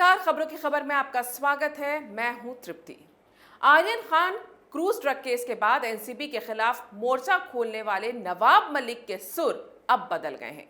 नमस्कार, खबरों की खबर में आपका स्वागत है। मैं हूं Tripti. Aryan Khan cruise drug case के बाद एनसीबी के खिलाफ मोर्चा खोलने वाले नवाब मलिक के सुर अब बदल गए हैं।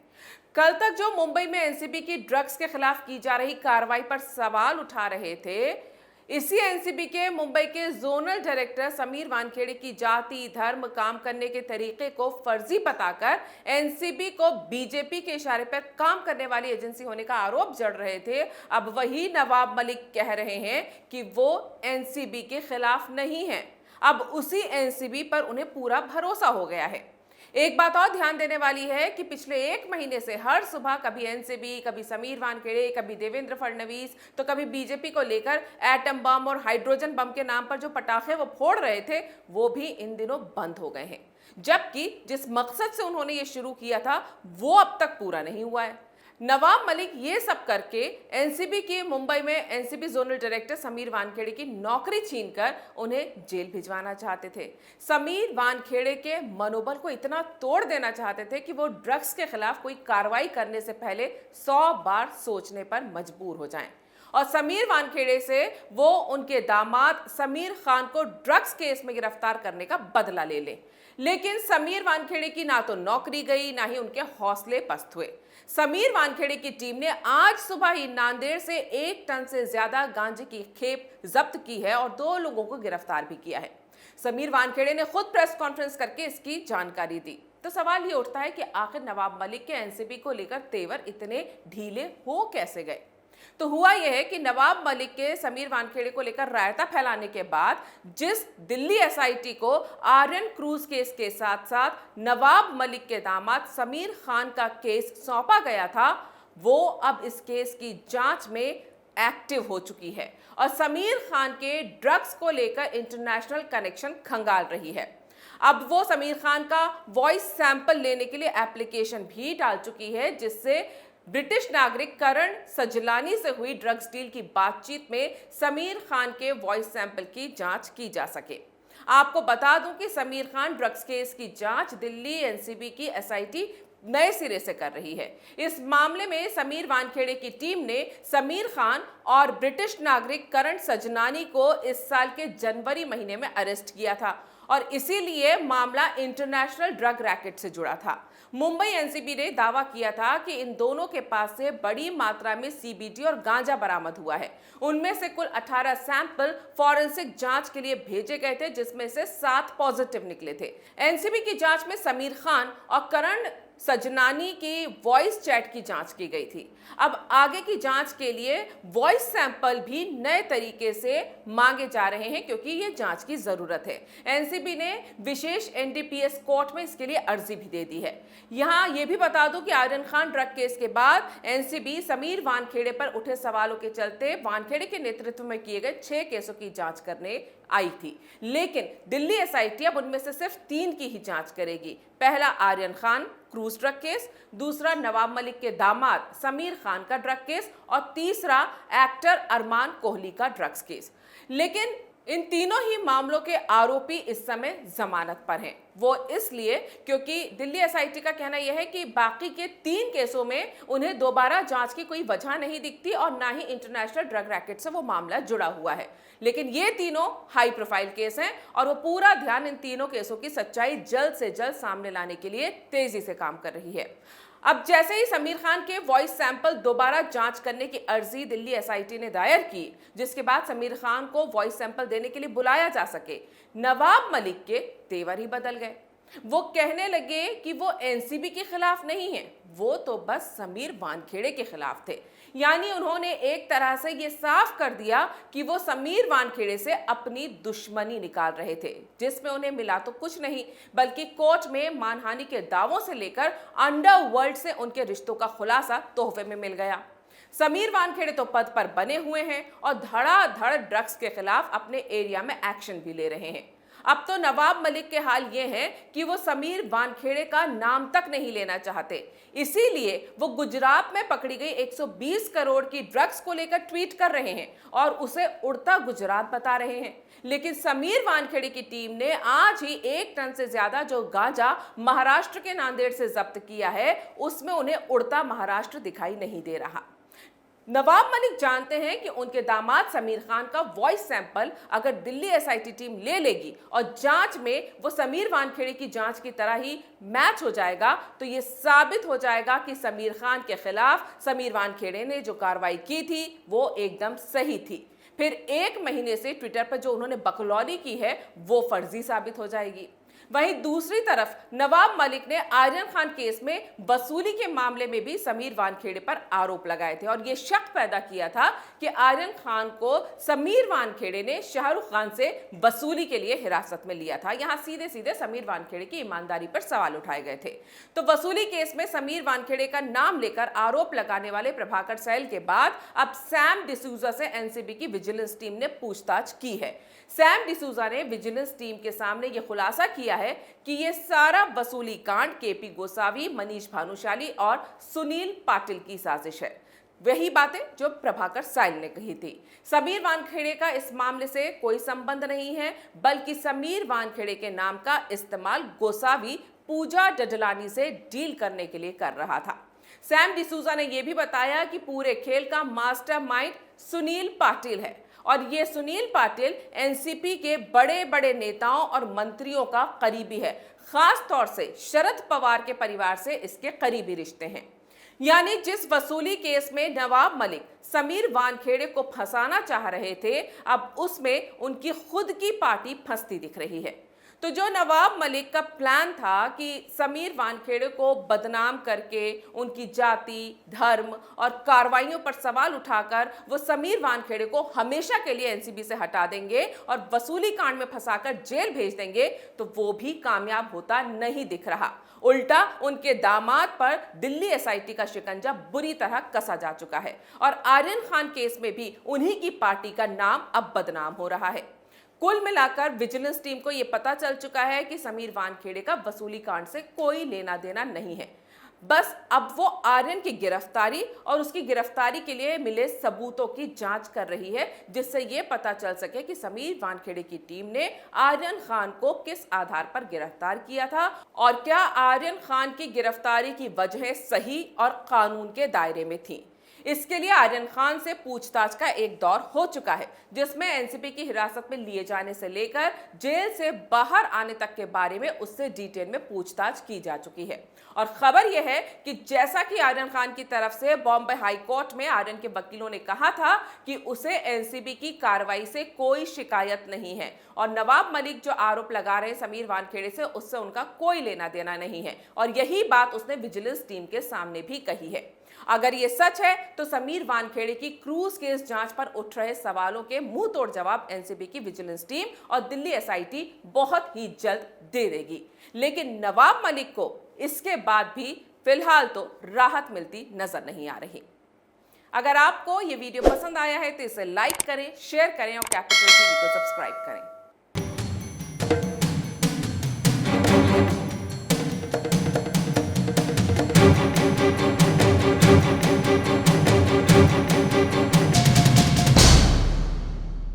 कल तक जो मुंबई में एनसीबी की ड्रग्स के खिलाफ की जा रही कार्रवाई पर सवाल उठा रहे थे, इसी एनसीबी के मुंबई के जोनल डायरेक्टर समीर वानखेड़े की जाति, धर्म, काम करने के तरीके को फर्जी बताकर एनसीबी को बीजेपी के इशारे पर काम करने वाली एजेंसी होने का आरोप जड़ रहे थे। अब वही नवाब मलिक कह रहे हैं कि वो एनसीबी के खिलाफ नहीं है। अब उसी एनसीबी पर उन्हें पूरा भरोसा हो गया है। एक बात और ध्यान देने वाली है कि पिछले एक महीने से हर सुबह कभी एनसीबी, कभी समीर वानखेड़े, कभी देवेंद्र फडणवीस, तो कभी बीजेपी को लेकर एटम बम और हाइड्रोजन बम के नाम पर जो पटाखे वो फोड़ रहे थे, वो भी इन दिनों बंद हो गए हैं। जबकि जिस मकसद से उन्होंने ये शुरू किया था वो अब तक पूरा नहीं हुआ है। नवाब मलिक ये सब करके एनसीबी के मुंबई में NCB zonal director Sameer Wankhede की नौकरी छीनकर उन्हें जेल भिजवाना चाहते थे। समीर वानखेड़े के मनोबल को इतना तोड़ देना चाहते थे कि वो ड्रग्स के खिलाफ कोई कार्रवाई करने से पहले 100 बार सोचने पर मजबूर हो जाएं। और समीर वानखेड़े से वो उनके दामाद समीर खान को ड्रग्स केस में गिरफ्तार करने का बदला ले लें। लेकिन समीर वानखेड़े की ना तो नौकरी गई, ना ही उनके हौसले पस्त हुए। समीर वानखेड़े की टीम ने आज सुबह ही नांदेड़ से 1 टन से ज्यादा गांजे की खेप जब्त की है और 2 लोगों को गिरफ्तार भी किया है। समीर वानखेड़े ने खुद प्रेस कॉन्फ्रेंस करके इसकी जानकारी दी। तो सवाल ये उठता है कि आखिर नवाब मलिक के एनसीबी को लेकर तेवर इतने ढीले हो कैसे गए। तो हुआ यह है कि नवाब मलिक के समीर वानखेड़े को लेकर रायता फैलाने के बाद जिस दिल्ली एसआईटी को आर्यन क्रूज केस के साथ साथ नवाब मलिक के दामाद समीर खान का केस सौंपा गया था, वो अब इस केस की जांच में एक्टिव हो चुकी है और समीर खान के ड्रग्स को लेकर इंटरनेशनल कनेक्शन खंगाल रही है। अब वो समीर खान का वॉइस सैंपल लेने के लिए एप्लीकेशन भी डाल चुकी है, जिससे ब्रिटिश नागरिक करण सजलानी से हुई ड्रग्स डील की बातचीत में समीर खान के वॉइस सैंपल की जांच की जा सके। आपको बता दूं कि समीर खान ड्रग्स केस की जांच दिल्ली एनसीबी की एसआईटी नए सिरे से कर रही है। इस मामले में समीर वानखेड़े की टीम ने समीर खान और ब्रिटिश नागरिक करण सजनानी को इस साल के जनवरी महीने में अरेस्ट किया था और इसीलिए मामला इंटरनेशनल ड्रग रैकेट से जुड़ा था। मुंबई एनसीबी ने दावा किया था कि इन दोनों के पास से बड़ी मात्रा में सीबीडी और गांजा बरामद हुआ है। उनमें से कुल 18 सैंपल फॉरेंसिक जांच के लिए भेजे गए थे, जिसमें से 7 पॉजिटिव निकले थे। एनसीबी की जांच में समीर खान और करण सजनानी की वॉइस चैट की जांच की गई थी। अब आगे की जांच के लिए वॉइस सैंपल भी नए तरीके से मांगे जा रहे हैं, क्योंकि ये जांच की जरूरत है। एनसीबी ने विशेष एनडीपीएस कोर्ट में इसके लिए अर्जी भी दे दी है। यहां ये भी बता दूं कि आर्यन खान ड्रग केस के बाद एनसीबी समीर वानखेड़े पर उठे सवालों के चलते वानखेड़े के नेतृत्व में किए गए 6 केसों की जांच करने आई थी, लेकिन दिल्ली एसआईटी अब उनमें से सिर्फ 3 की ही जांच करेगी। पहला Aryan Khan cruise drug case, दूसरा नवाब मलिक के दामाद समीर खान का ड्रग केस और तीसरा एक्टर अरमान कोहली का ड्रग्स केस। लेकिन इन तीनों ही मामलों के आरोपी इस समय जमानत पर हैं। वो इसलिए क्योंकि दिल्ली एसआईटी का कहना यह है कि बाकी के 3 केसों में उन्हें दोबारा जांच की कोई वजह नहीं दिखती और ना ही इंटरनेशनल ड्रग रैकेट से वो मामला जुड़ा हुआ है। लेकिन ये तीनों हाई प्रोफाइल केस हैं और वो पूरा ध्यान इन तीनों केसों की सच्चाई जल्द से जल्द सामने लाने के लिए तेजी से काम कर रही है। अब जैसे ही समीर खान के वॉइस सैंपल दोबारा जांच करने की अर्जी दिल्ली एसआईटी ने दायर की, जिसके बाद समीर खान को वॉइस सैंपल देने के लिए बुलाया जा सके, नवाब मलिक के तेवर ही बदल गए। वो कहने लगे कि वो एनसीबी के खिलाफ नहीं है, वो तो बस समीर वानखेड़े के खिलाफ थे। यानी उन्होंने एक तरह से ये साफ कर दिया कि वो समीर वानखेड़े से अपनी दुश्मनी निकाल रहे थे, जिसमें उन्हें मिला तो कुछ नहीं बल्कि कोर्ट में मानहानि के दावों से लेकर अंडरवर्ल्ड से उनके रिश्तों का खुलासा तोहफे में मिल गया। समीर वानखेड़े तो पद पर बने हुए हैं और धड़ाधड़ ड्रग्स के खिलाफ अपने एरिया में एक्शन भी ले रहे हैं। अब तो नवाब मलिक के हाल ये है कि वो समीर वानखेड़े का नाम तक नहीं लेना चाहते। इसीलिए वो गुजरात में पकड़ी गई 120 करोड़ की ड्रग्स को लेकर ट्वीट कर रहे हैं और उसे उड़ता गुजरात बता रहे हैं। लेकिन समीर वानखेड़े की टीम ने आज ही 1 टन से ज्यादा जो गांजा महाराष्ट्र के नांदेड़ से जब्त किया है, उसमें उन्हें उड़ता महाराष्ट्र दिखाई नहीं दे रहा। नवाब मलिक जानते हैं कि उनके दामाद समीर खान का वॉइस सैंपल अगर दिल्ली एसआईटी टीम ले लेगी और जांच में वो समीर वानखेड़े की जांच की तरह ही मैच हो जाएगा, तो ये साबित हो जाएगा कि समीर खान के खिलाफ समीर वानखेड़े ने जो कार्रवाई की थी वो एकदम सही थी। फिर 1 महीने से ट्विटर पर जो उन्होंने बकलौली की है वो फर्जी साबित हो जाएगी। वहीं दूसरी तरफ नवाब मलिक ने आर्यन खान केस में वसूली के मामले में भी समीर वानखेड़े पर आरोप लगाए थे और यह शक पैदा किया था कि आर्यन खान को समीर वानखेड़े ने शाहरुख खान से वसूली के लिए हिरासत में लिया था। यहां सीधे सीधे समीर वानखेड़े की ईमानदारी पर सवाल उठाए गए थे। तो वसूली केस में समीर वानखेड़े का नाम लेकर आरोप लगाने वाले प्रभाकर सैल के बाद अब सैम डिसूजा से एनसीबी की विजिलेंस टीम ने पूछताछ की है। सैम डिसूजा ने विजिलेंस टीम के सामने यह खुलासा किया है कि यह सारा वसूली कांड केपी गोसावी, मनीष भानुशाली और सुनील पाटिल की साजिश है। वही बातें जो प्रभाकर सैल ने कही थी। समीर वानखेड़े का इस मामले से कोई संबंध नहीं है, बल्कि समीर वानखेड़े के नाम का इस्तेमाल गोसावी पूजा डडलानी से डील करने के लिए कर रहा था। सैम डिसूजा ने यह भी बताया कि पूरे खेल का मास्टरमाइंड सुनील पाटिल है और ये सुनील पाटिल एनसीपी के बड़े बड़े नेताओं और मंत्रियों का करीबी है। खास तौर से शरद पवार के परिवार से इसके करीबी रिश्ते हैं। यानी जिस वसूली केस में नवाब मलिक समीर वानखेड़े को फंसाना चाह रहे थे, अब उसमें उनकी खुद की पार्टी फंसती दिख रही है। तो जो नवाब मलिक का प्लान था कि समीर वानखेड़े को बदनाम करके उनकी जाति, धर्म और कार्रवाइयों पर सवाल उठाकर वो समीर वानखेड़े को हमेशा के लिए एनसीबी से हटा देंगे और वसूली कांड में फंसाकर जेल भेज देंगे, तो वो भी कामयाब होता नहीं दिख रहा। उल्टा उनके दामाद पर दिल्ली एसआईटी का शिकंजा बुरी तरह कसा जा चुका है और आर्यन खान केस में भी उन्हीं की पार्टी का नाम अब बदनाम हो रहा है। कुल मिलाकर विजिलेंस टीम को यह पता चल चुका है कि समीर वानखेड़े का वसूली कांड से कोई लेना देना नहीं है। बस अब वो आर्यन की गिरफ्तारी और उसकी गिरफ्तारी के लिए मिले सबूतों की जांच कर रही है, जिससे यह पता चल सके कि समीर वानखेड़े की टीम ने आर्यन खान को किस आधार पर गिरफ्तार किया था और क्या आर्यन खान की गिरफ्तारी की वजहें सही और कानून के दायरे में थी। इसके लिए आर्यन खान से पूछताछ का एक दौर हो चुका है, जिसमें एनसीबी की हिरासत में लिए जाने से लेकर जेल से बाहर आने तक के बारे में उससे डिटेल में पूछताछ की जा चुकी है। और खबर यह है कि जैसा कि आर्यन खान की तरफ से बॉम्बे हाई कोर्ट में आर्यन के वकीलों ने कहा था कि उसे एनसीबी की कार्रवाई से कोई शिकायत नहीं है और नवाब मलिक जो आरोप लगा रहे हैं समीर वानखेड़े से, उससे उनका कोई लेना देना नहीं है और यही बात उसने विजिलेंस टीम के सामने भी कही है। अगर ये सच है तो समीर वानखेड़े की क्रूज केस जांच पर उठ रहे सवालों के मुंह तोड़ जवाब एनसीबी की विजिलेंस टीम और दिल्ली एसआईटी बहुत ही जल्द दे देगी। लेकिन नवाब मलिक को इसके बाद भी फिलहाल तो राहत मिलती नजर नहीं आ रही। अगर आपको ये वीडियो पसंद आया है तो इसे लाइक करें, शेयर करें और कैपिटल टीवी को सब्सक्राइब करें।